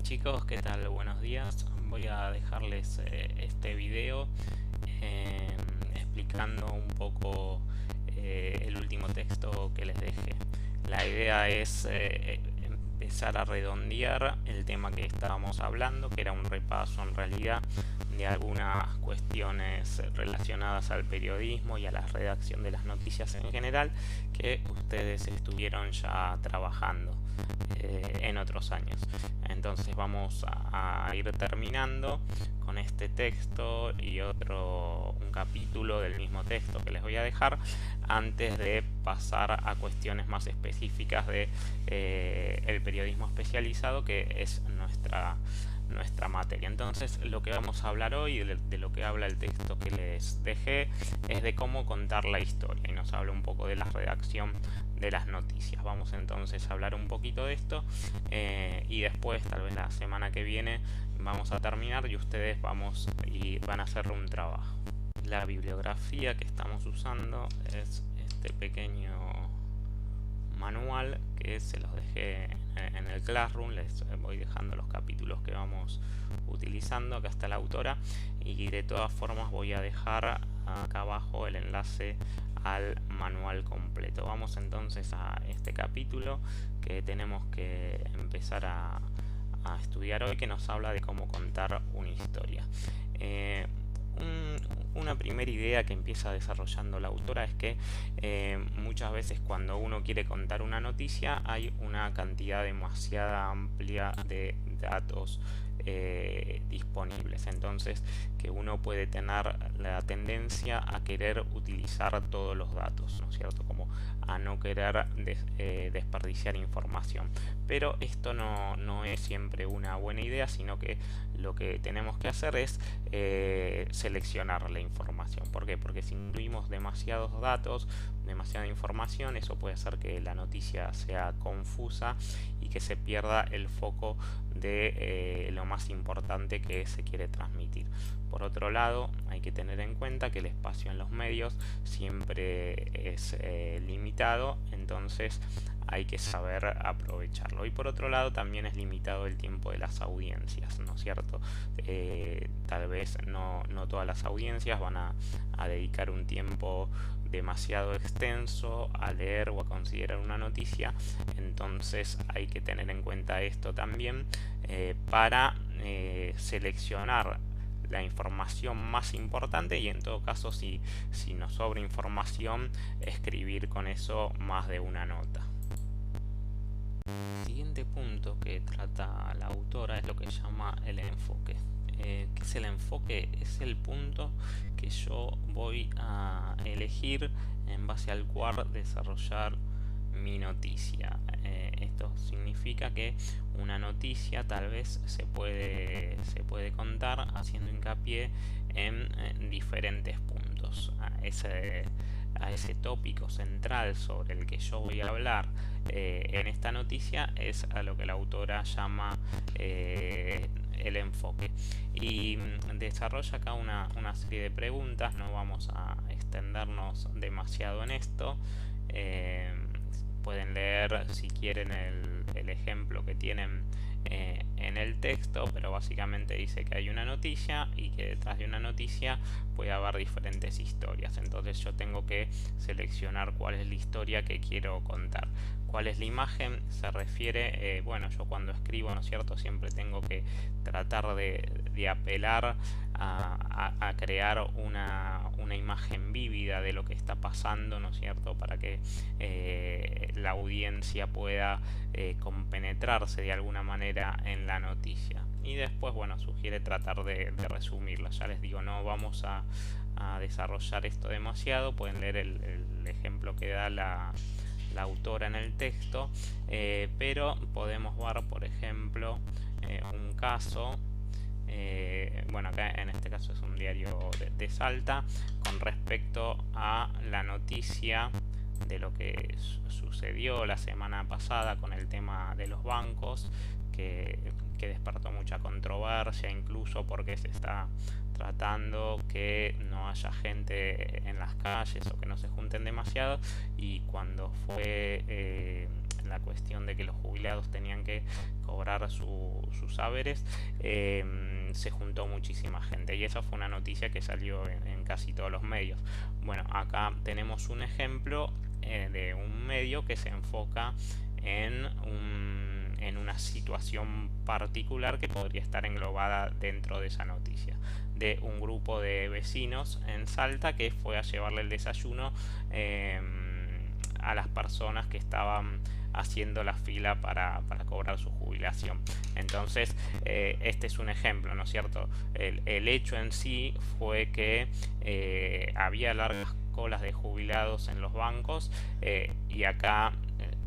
Chicos, ¿qué tal? Buenos días. Voy a dejarles este video eh, explicando un poco el último texto que les dejé. La idea es empezar a redondear el tema que estábamos hablando, que era un repaso en realidad de algunas cuestiones relacionadas al periodismo y a la redacción de las noticias en general que ustedes estuvieron ya trabajando en otros años. Entonces vamos a ir terminando con este texto y un capítulo del mismo texto que les voy a dejar antes de pasar a cuestiones más específicas de el periodismo especializado, que es nuestra materia. Entonces lo que vamos a hablar hoy, de lo que habla el texto que les dejé, es de cómo contar la historia, y nos habla un poco de la redacción de las noticias. Vamos entonces a hablar un poquito de esto y después, tal vez la semana que viene, vamos a terminar y ustedes van a hacer un trabajo. La bibliografía que estamos usando es este pequeño manual que se los dejé en el Classroom. Les voy dejando los capítulos que vamos utilizando. Acá está la autora, y de todas formas voy a dejar acá abajo el enlace al manual completo. Vamos entonces a este capítulo que tenemos que empezar a estudiar hoy, que nos habla de cómo contar una historia. Una primera idea que empieza desarrollando la autora es que muchas veces cuando uno quiere contar una noticia hay una cantidad demasiada amplia de datos disponibles, entonces que uno puede tener la tendencia a querer utilizar todos los datos, ¿no es cierto? Como a no querer desperdiciar información, pero esto no es siempre una buena idea, sino que lo que tenemos que hacer es seleccionar la información. ¿Por qué? Porque si incluimos demasiados datos, demasiada información, eso puede hacer que la noticia sea confusa y que se pierda el foco de lo más importante que se quiere transmitir. Por otro lado, hay que tener en cuenta que el espacio en los medios siempre es limitado, entonces hay que saber aprovecharlo. Y por otro lado, también es limitado el tiempo de las audiencias, ¿no es cierto? Tal vez no todas las audiencias van a dedicar un tiempo demasiado extenso a leer o a considerar una noticia, entonces hay que tener en cuenta esto también para seleccionar la información más importante, y en todo caso, si nos sobra información, escribir con eso más de una nota. El siguiente punto que trata la autora es lo que llama el enfoque. ¿Qué es el enfoque? Es el punto que yo voy a elegir en base al cual desarrollar mi noticia. Esto significa que una noticia tal vez se puede contar haciendo hincapié en diferentes puntos. A ese tópico central sobre el que yo voy a hablar en esta noticia es a lo que la autora llama el enfoque, y desarrolla acá una serie de preguntas. No vamos a extendernos demasiado en esto. Pueden leer si quieren el ejemplo que tienen en el texto, pero básicamente dice que hay una noticia y que detrás de una noticia puede haber diferentes historias. Entonces yo tengo que seleccionar cuál es la historia que quiero contar. ¿Cuál es la imagen? Se refiere, bueno, yo cuando escribo, ¿no es cierto?, siempre tengo que tratar de apelar a crear una imagen vívida de lo que está pasando, ¿no es cierto?, para que la audiencia pueda compenetrarse de alguna manera en la noticia. Y después, bueno, sugiere tratar de resumirla. Ya les digo, no vamos a desarrollar esto demasiado. Pueden leer el ejemplo que da la autora en el texto, pero podemos ver, por ejemplo, un caso. Bueno, acá en este caso es un diario de Salta, con respecto a la noticia de lo que sucedió la semana pasada con el tema de los bancos, que despertó mucha controversia, incluso porque se está tratando que no haya gente en las calles o que no se junten demasiado, y cuando fue la cuestión de que los jubilados tenían que cobrar su sus saberes, se juntó muchísima gente y esa fue una noticia que salió en casi todos los medios. Bueno, acá tenemos un ejemplo de un medio que se enfoca en una situación particular que podría estar englobada dentro de esa noticia, de un grupo de vecinos en Salta que fue a llevarle el desayuno a las personas que estaban haciendo la fila para cobrar su jubilación. Entonces, este es un ejemplo, ¿no es cierto? El hecho en sí fue que había largas colas de jubilados en los bancos, y acá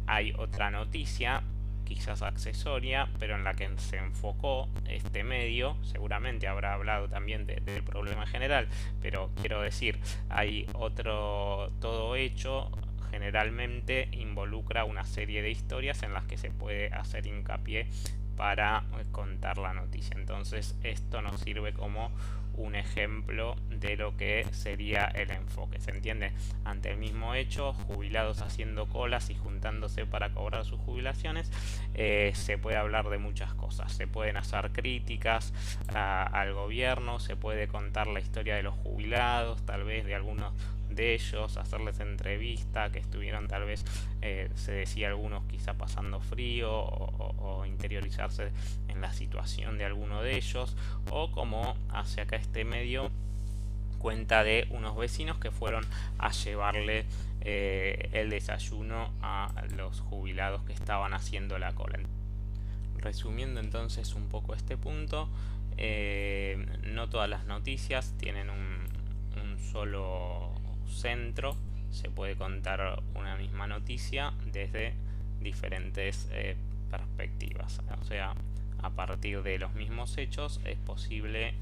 hay otra noticia quizás accesoria, pero en la que se enfocó este medio. Seguramente habrá hablado también del problema general, pero quiero decir, hay todo hecho generalmente involucra una serie de historias en las que se puede hacer hincapié para contar la noticia. Entonces esto nos sirve como un ejemplo de lo que sería el enfoque. ¿Se entiende? Ante el mismo hecho, jubilados haciendo colas y juntándose para cobrar sus jubilaciones, se puede hablar de muchas cosas. Se pueden hacer críticas al gobierno, se puede contar la historia de los jubilados, tal vez de algunos de ellos, hacerles entrevista, que estuvieron tal vez, se decía algunos quizá pasando frío o interiorizarse en la situación de alguno de ellos, o como hace acá este medio cuenta de unos vecinos que fueron a llevarle el desayuno a los jubilados que estaban haciendo la cola. Resumiendo entonces un poco este punto, no todas las noticias tienen un solo centro, se puede contar una misma noticia desde diferentes perspectivas, o sea, a partir de los mismos hechos es posible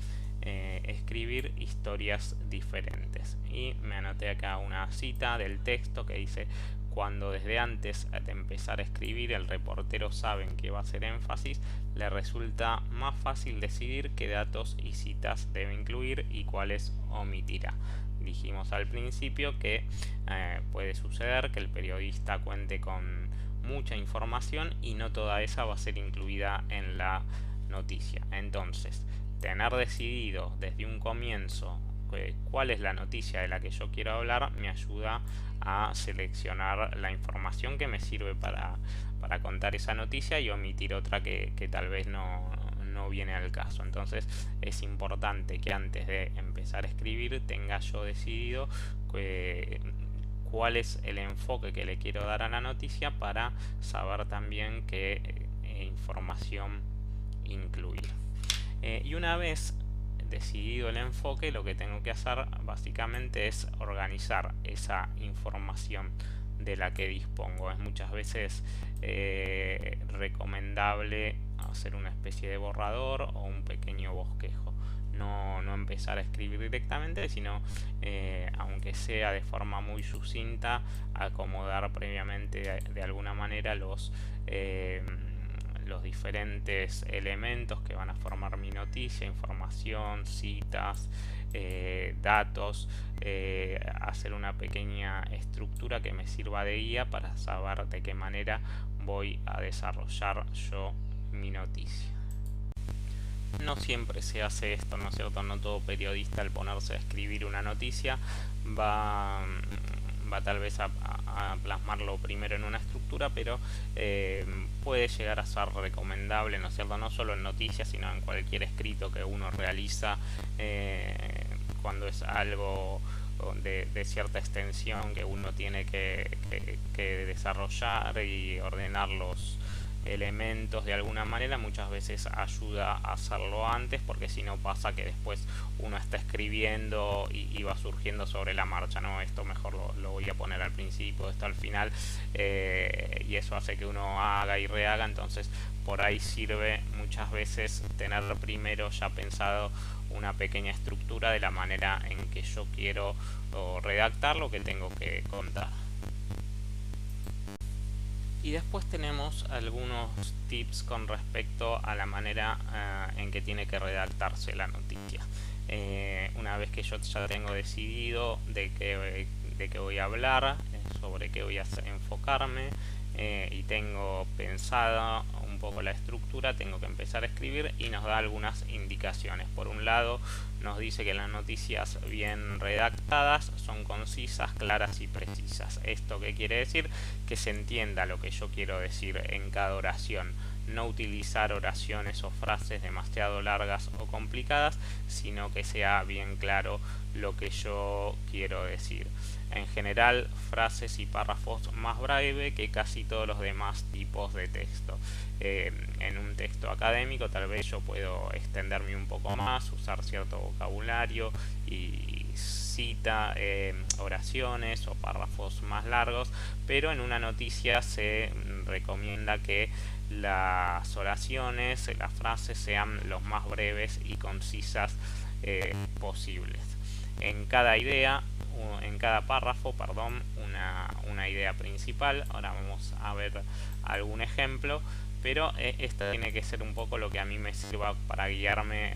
escribir historias diferentes. Y me anoté acá una cita del texto que dice: cuando desde antes de empezar a escribir el reportero sabe en qué va a hacer énfasis, le resulta más fácil decidir qué datos y citas debe incluir y cuáles omitirá. Dijimos al principio que puede suceder que el periodista cuente con mucha información y no toda esa va a ser incluida en la noticia. Entonces, tener decidido desde un comienzo cuál es la noticia de la que yo quiero hablar me ayuda a seleccionar la información que me sirve para contar esa noticia y omitir otra que tal vez no viene al caso. Entonces es importante que antes de empezar a escribir tenga yo decidido cuál es el enfoque que le quiero dar a la noticia para saber también qué información incluir. Y una vez decidido el enfoque, lo que tengo que hacer básicamente es organizar esa información de la que dispongo. Es muchas veces recomendable hacer una especie de borrador o un pequeño bosquejo. No empezar a escribir directamente, sino aunque sea de forma muy sucinta, acomodar previamente de alguna manera los diferentes elementos que van a formar mi noticia: información, citas, datos, hacer una pequeña estructura que me sirva de guía para saber de qué manera voy a desarrollar yo mi noticia. No siempre se hace esto, ¿no es cierto? No todo periodista, al ponerse a escribir una noticia, va tal vez a plasmarlo primero en una estructura, pero puede llegar a ser recomendable, ¿no es cierto? No solo en noticias, sino en cualquier escrito que uno realiza cuando es algo de cierta extensión que uno tiene que desarrollar y ordenar los elementos de alguna manera. Muchas veces ayuda a hacerlo antes, porque si no pasa que después uno está escribiendo y va surgiendo sobre la marcha, no, esto mejor lo voy a poner al principio, esto al final, y eso hace que uno haga y rehaga. Entonces por ahí sirve muchas veces tener primero ya pensado una pequeña estructura de la manera en que yo quiero redactar lo que tengo que contar. Y después tenemos algunos tips con respecto a la manera en que tiene que redactarse la noticia. Una vez que yo ya tengo decidido de qué voy a hablar, sobre qué voy a enfocarme, y tengo pensada un poco la estructura, tengo que empezar a escribir y nos da algunas indicaciones. Por un lado, nos dice que las noticias bien redactadas son concisas, claras y precisas. ¿Esto qué quiere decir? Que se entienda lo que yo quiero decir en cada oración. No utilizar oraciones o frases demasiado largas o complicadas, sino que sea bien claro lo que yo quiero decir. En general, frases y párrafos más breve que casi todos los demás tipos de texto. En un texto académico tal vez yo puedo extenderme un poco más, usar cierto vocabulario y cita oraciones o párrafos más largos, pero en una noticia se recomienda que las oraciones, las frases sean los más breves y concisas posibles. En cada idea, en cada párrafo, perdón, una idea principal. Ahora vamos a ver algún ejemplo, pero esta tiene que ser un poco lo que a mí me sirva para guiarme,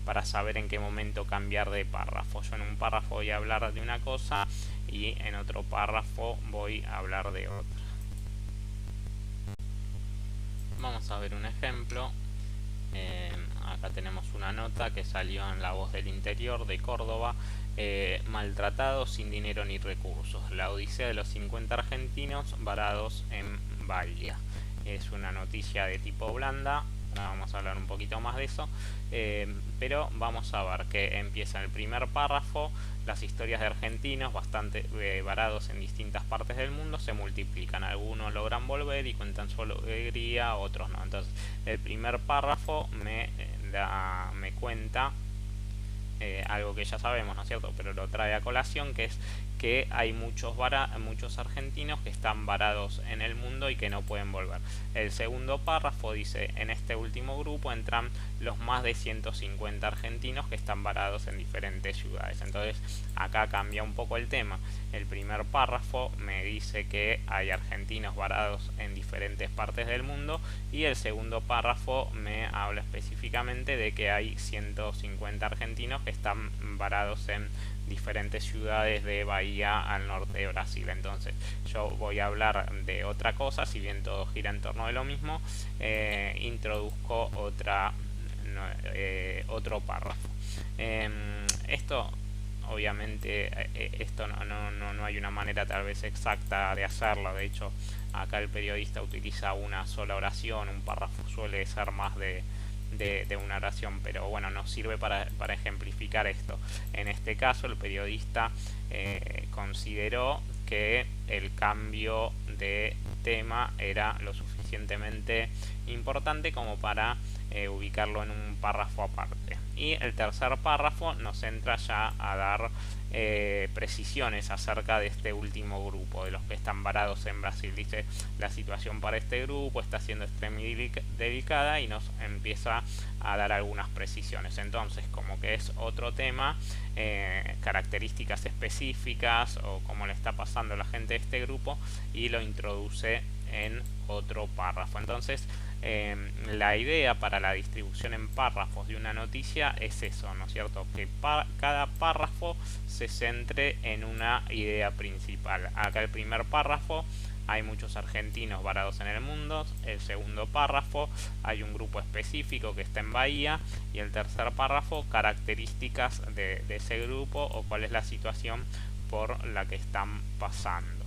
para saber en qué momento cambiar de párrafo. Yo en un párrafo voy a hablar de una cosa y en otro párrafo voy a hablar de otra. Vamos a ver un ejemplo. Acá tenemos una nota que salió en La Voz del Interior de Córdoba. Maltratados sin dinero ni recursos, la odisea de los 50 argentinos varados en Bahía. Es una noticia de tipo blanda. Ahora vamos a hablar un poquito más de eso, pero vamos a ver que empieza en el primer párrafo. Las historias de argentinos bastante varados en distintas partes del mundo se multiplican. Algunos logran volver y cuentan su alegría, otros no. Entonces el primer párrafo me cuenta algo que ya sabemos, ¿no es cierto? Pero lo trae a colación, que es que hay muchos argentinos que están varados en el mundo y que no pueden volver. El segundo párrafo dice: en este último grupo entran los más de 150 argentinos que están varados en diferentes ciudades. Entonces acá cambia un poco el tema. El primer párrafo me dice que hay argentinos varados en diferentes partes del mundo, y el segundo párrafo me habla específicamente de que hay 150 argentinos que están varados en diferentes ciudades de Bahía al norte de Brasil. Entonces yo voy a hablar de otra cosa, si bien todo gira en torno de lo mismo. Introduzco otro párrafo. Esto obviamente esto no hay una manera tal vez exacta de hacerlo. De hecho, acá el periodista utiliza una sola oración, un párrafo suele ser más de una oración, pero bueno, nos sirve para ejemplificar esto. En este caso el periodista consideró que el cambio de tema era lo suficientemente importante como para ubicarlo en un párrafo aparte. Y el tercer párrafo nos entra ya a dar precisiones acerca de este último grupo, de los que están varados en Brasil. Dice: la situación para este grupo está siendo extremadamente delicada, y nos empieza a dar algunas precisiones. Entonces, como que es otro tema, características específicas o cómo le está pasando a la gente de este grupo, y lo introduce en otro párrafo. Entonces la idea para la distribución en párrafos de una noticia es eso, ¿no es cierto? Que cada párrafo se centre en una idea principal. Acá el primer párrafo: hay muchos argentinos varados en el mundo. El segundo párrafo: hay un grupo específico que está en Bahía. Y el tercer párrafo: características de ese grupo o cuál es la situación por la que están pasando.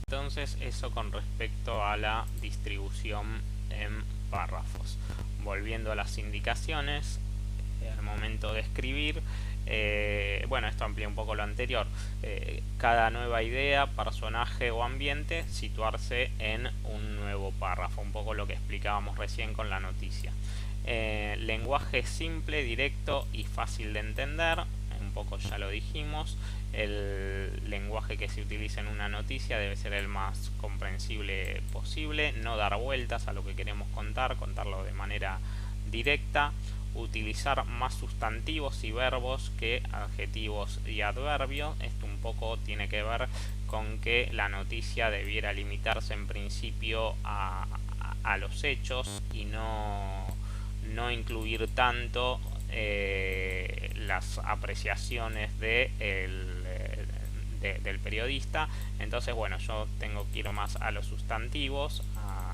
Entonces, eso con respecto a la distribución en párrafos. Volviendo a las indicaciones, al momento de escribir, bueno, esto amplía un poco lo anterior. Cada nueva idea, personaje o ambiente, situarse en un nuevo párrafo, un poco lo que explicábamos recién con la noticia. Lenguaje simple, directo y fácil de entender, un poco ya lo dijimos. El lenguaje que se utiliza en una noticia debe ser el más comprensible posible, no dar vueltas a lo que queremos contarlo de manera directa. Utilizar más sustantivos y verbos que adjetivos y adverbios. Esto un poco tiene que ver con que la noticia debiera limitarse en principio a los hechos y no incluir tanto las apreciaciones del periodista. Entonces, bueno, yo quiero más a los sustantivos, a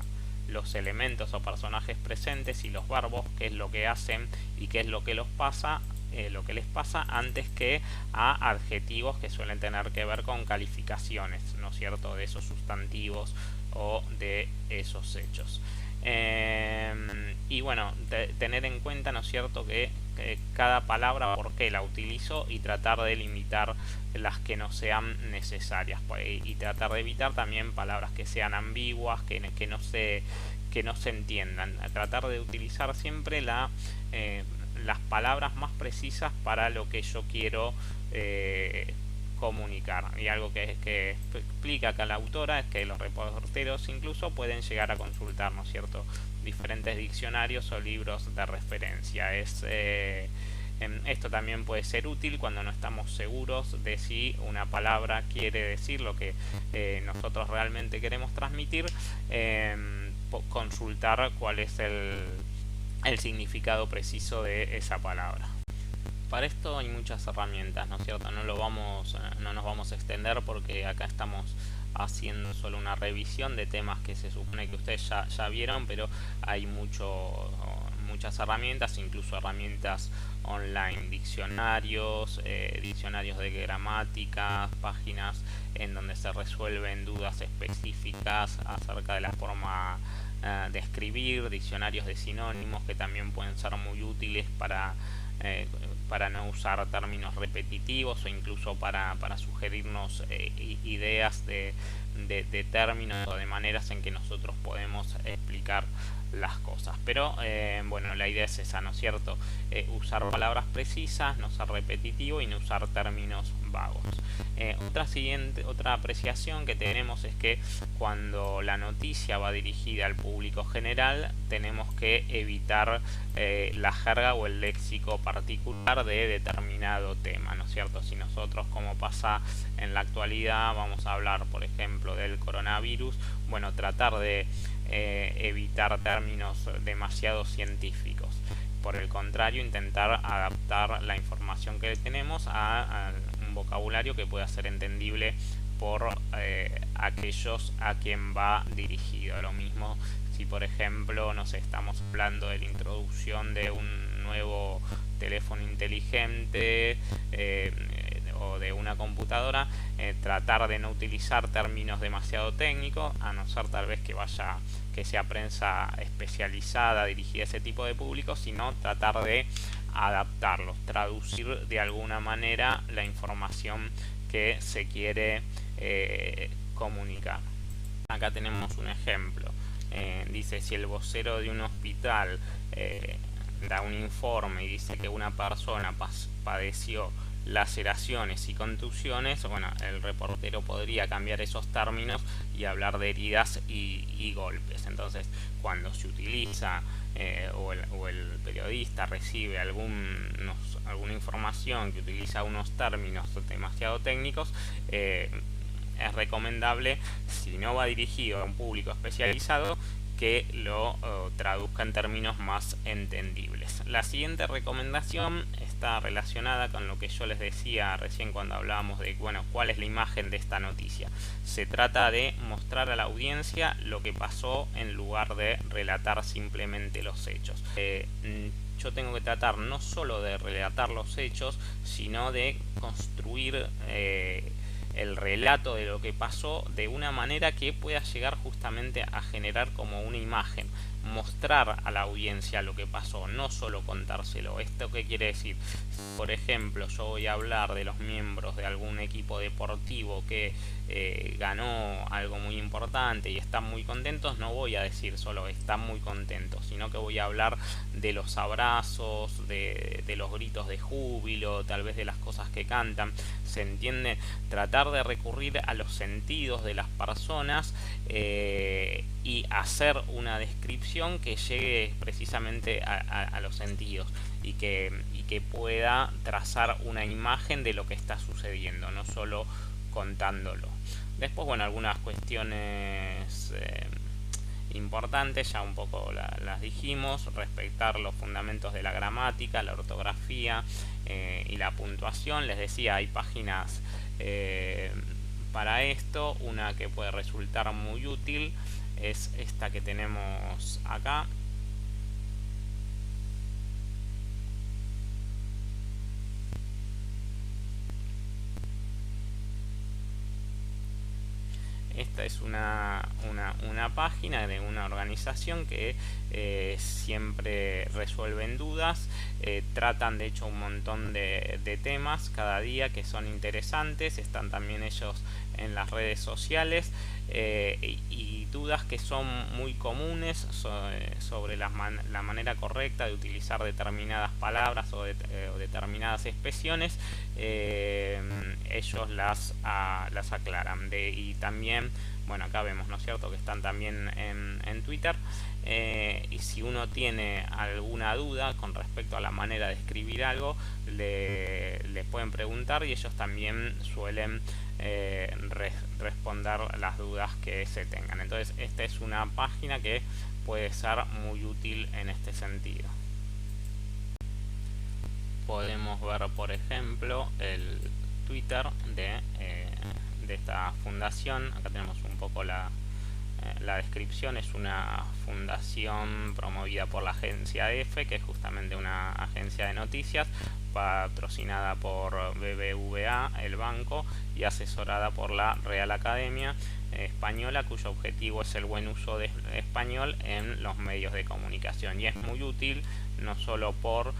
los elementos o personajes presentes y los verbos, qué es lo que hacen y qué es lo que lo que les pasa, antes que a adjetivos que suelen tener que ver con calificaciones, ¿no es cierto?, de esos sustantivos o de esos hechos. Y bueno, tener en cuenta, ¿no es cierto?, que cada palabra, por qué la utilizo, y tratar de limitar las que no sean necesarias, y tratar de evitar también palabras que sean ambiguas, que no se entiendan. Tratar de utilizar siempre las palabras más precisas para lo que yo quiero comunicar. Y algo que explica acá la autora es que los reporteros incluso pueden llegar a consultar, ¿no es cierto?, diferentes diccionarios o libros de referencia. Esto también puede ser útil cuando no estamos seguros de si una palabra quiere decir lo que nosotros realmente queremos transmitir, consultar cuál es el significado preciso de esa palabra. Para esto hay muchas herramientas, ¿no es cierto? No nos vamos a extender porque acá estamos haciendo solo una revisión de temas que se supone que ustedes ya vieron, pero hay muchas herramientas, incluso herramientas online, diccionarios de gramática, páginas en donde se resuelven dudas específicas acerca de la forma de escribir, diccionarios de sinónimos que también pueden ser muy útiles para no usar términos repetitivos, o incluso para sugerirnos ideas de términos o de maneras en que nosotros podemos explicar las cosas. Pero bueno, la idea es esa, ¿no es cierto? Usar palabras precisas, no ser repetitivo y no usar términos vagos. Otra apreciación que tenemos es que cuando la noticia va dirigida al público general, tenemos que evitar la jerga o el léxico particular de determinado tema, ¿no es cierto? Si nosotros, como pasa en la actualidad, vamos a hablar, por ejemplo, del coronavirus, bueno, tratar de evitar términos demasiado científicos. Por el contrario, intentar adaptar la información que tenemos a un vocabulario que pueda ser entendible por aquellos a quien va dirigido. Lo mismo si, por ejemplo, nos estamos hablando de la introducción de un nuevo teléfono inteligente o de una computadora, tratar de no utilizar términos demasiado técnicos, a no ser tal vez que sea prensa especializada dirigida a ese tipo de público, sino tratar de adaptarlos, traducir de alguna manera la información que se quiere comunicar. Acá tenemos un ejemplo. Dice: si el vocero de un hospital da un informe y dice que una persona padeció laceraciones y contusiones, bueno, el reportero podría cambiar esos términos y hablar de heridas y golpes. Entonces, cuando se utiliza o el periodista recibe alguna información que utiliza unos términos demasiado técnicos, es recomendable, si no va dirigido a un público especializado, que lo traduzca en términos más entendibles. La siguiente recomendación está relacionada con lo que yo les decía recién cuando hablábamos de, bueno, cuál es la imagen de esta noticia. Se trata de mostrar a la audiencia lo que pasó en lugar de relatar simplemente los hechos. Yo tengo que tratar no solo de relatar los hechos, sino de construir el relato de lo que pasó de una manera que pueda llegar justamente a generar como una imagen, mostrar a la audiencia lo que pasó, no solo contárselo. ¿Esto qué quiere decir? Por ejemplo, yo voy a hablar de los miembros de algún equipo deportivo que ganó algo muy importante y están muy contentos, no voy a decir solo están muy contentos, sino que voy a hablar de los abrazos, de los gritos de júbilo, tal vez de las cosas que cantan. ¿Se entiende? Tratar de recurrir a los sentidos de las personas y hacer una descripción que llegue precisamente a los sentidos y que pueda trazar una imagen de lo que está sucediendo, no solo contándolo. Después, bueno, algunas cuestiones importantes, ya un poco las dijimos: respetar los fundamentos de la gramática, la ortografía y la puntuación. Les decía, hay páginas Para esto, una que puede resultar muy útil es esta que tenemos acá. Esta es una página de una organización que siempre resuelven dudas. Tratan de hecho un montón de temas cada día que son interesantes. Están también ellos en las redes sociales, y dudas que son muy comunes sobre la manera correcta de utilizar determinadas palabras o determinadas expresiones. Ellos las aclaran. Y también, bueno, acá vemos, ¿no es cierto?, que están también en Twitter. Y si uno tiene alguna duda con respecto a la manera de escribir algo, le pueden preguntar, y ellos también suelen responder las dudas que se tengan. Entonces, esta es una página que puede ser muy útil en este sentido. Podemos ver, por ejemplo, el Twitter de esta fundación. Acá tenemos un poco la descripción. Es una fundación promovida por la agencia EFE, que es justamente una agencia de noticias, patrocinada por BBVA, el banco, y asesorada por la Real Academia Española, cuyo objetivo es el buen uso de español en los medios de comunicación. Y es muy útil no solo por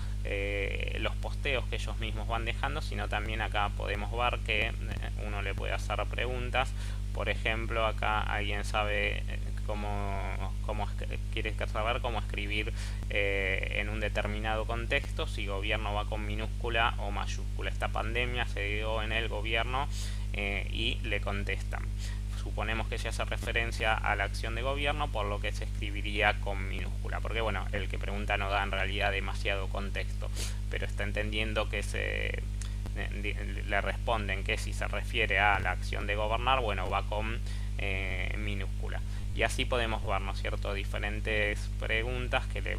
los posteos que ellos mismos van dejando, sino también acá podemos ver que uno le puede hacer preguntas. Por ejemplo, acá alguien sabe quiere saber cómo escribir en un determinado contexto, si gobierno va con minúscula o mayúscula. Esta pandemia se dio en el gobierno, y le contestan. Suponemos que se hace referencia a la acción de gobierno, por lo que se escribiría con minúscula, porque bueno, el que pregunta no da en realidad demasiado contexto, pero está entendiendo que le responden que si se refiere a la acción de gobernar, bueno, va con minúscula. Y así podemos ver, ¿no es cierto?, diferentes preguntas que le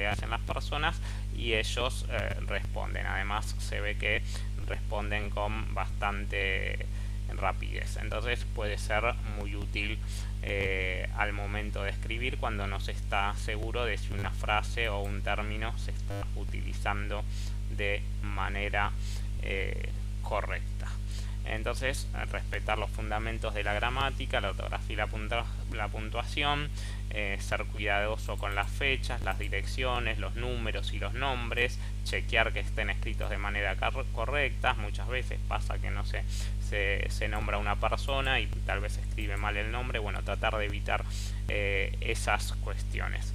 hacen las personas, y ellos responden. Además, se ve que responden con bastante rapidez. Entonces puede ser muy útil al momento de escribir, cuando no se está seguro de si una frase o un término se está utilizando de manera correcta. Entonces, respetar los fundamentos de la gramática, la ortografía y la puntuación, ser cuidadoso con las fechas, las direcciones, los números y los nombres, chequear que estén escritos de manera correcta. Muchas veces pasa que no se nombra una persona y tal vez se escribe mal el nombre. Bueno, tratar de evitar esas cuestiones.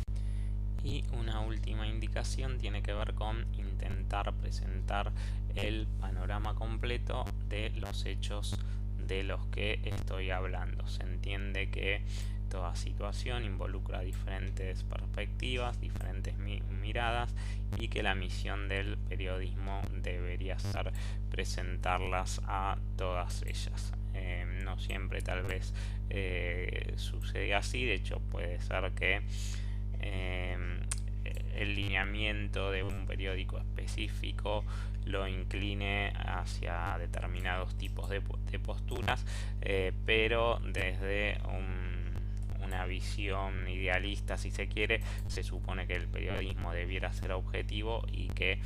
Y una última indicación tiene que ver con intentar presentar el panorama completo de los hechos de los que estoy hablando. Se entiende que toda situación involucra diferentes perspectivas, diferentes miradas, y que la misión del periodismo debería ser presentarlas a todas ellas. No siempre tal vez sucede así. De hecho, puede ser que el lineamiento de un periódico específico lo incline hacia determinados tipos de posturas, pero desde una visión idealista, si se quiere, se supone que el periodismo debiera ser objetivo y que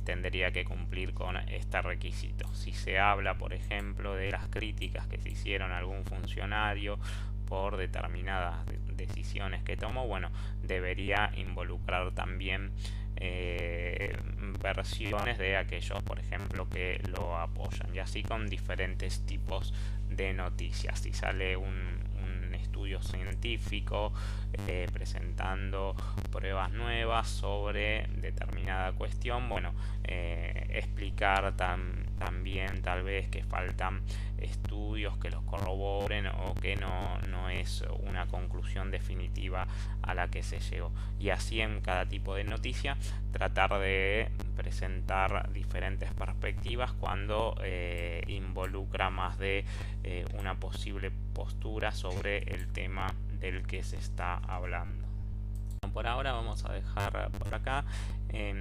tendría que cumplir con este requisito. Si se habla, por ejemplo, de las críticas que se hicieron a algún funcionario por determinadas decisiones que tomó, bueno, debería involucrar también versiones de aquellos, por ejemplo, que lo apoyan, y así con diferentes tipos de noticias. Si sale un estudio científico presentando pruebas nuevas sobre determinada cuestión, bueno, explicar también tal vez que faltan estudios que los corroboren, o que no es una conclusión definitiva a la que se llegó. Y así en cada tipo de noticia tratar de presentar diferentes perspectivas cuando involucra más de una posible postura sobre el tema del que se está hablando. por ahora vamos a dejar por acá.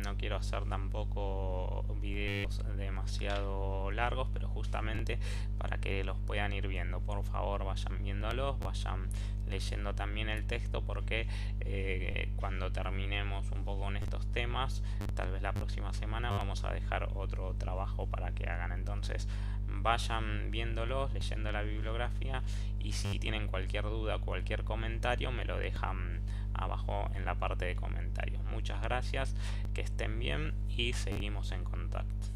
No quiero hacer tampoco videos demasiado largos, pero justamente para que los puedan ir viendo. Por favor, vayan viéndolos, vayan leyendo también el texto, porque cuando terminemos un poco con estos temas, tal vez la próxima semana vamos a dejar otro trabajo para que hagan. Entonces vayan viéndolos, leyendo la bibliografía, y si tienen cualquier duda, cualquier comentario, me lo dejan abajo en la parte de comentarios. Muchas gracias, que estén bien y seguimos en contacto.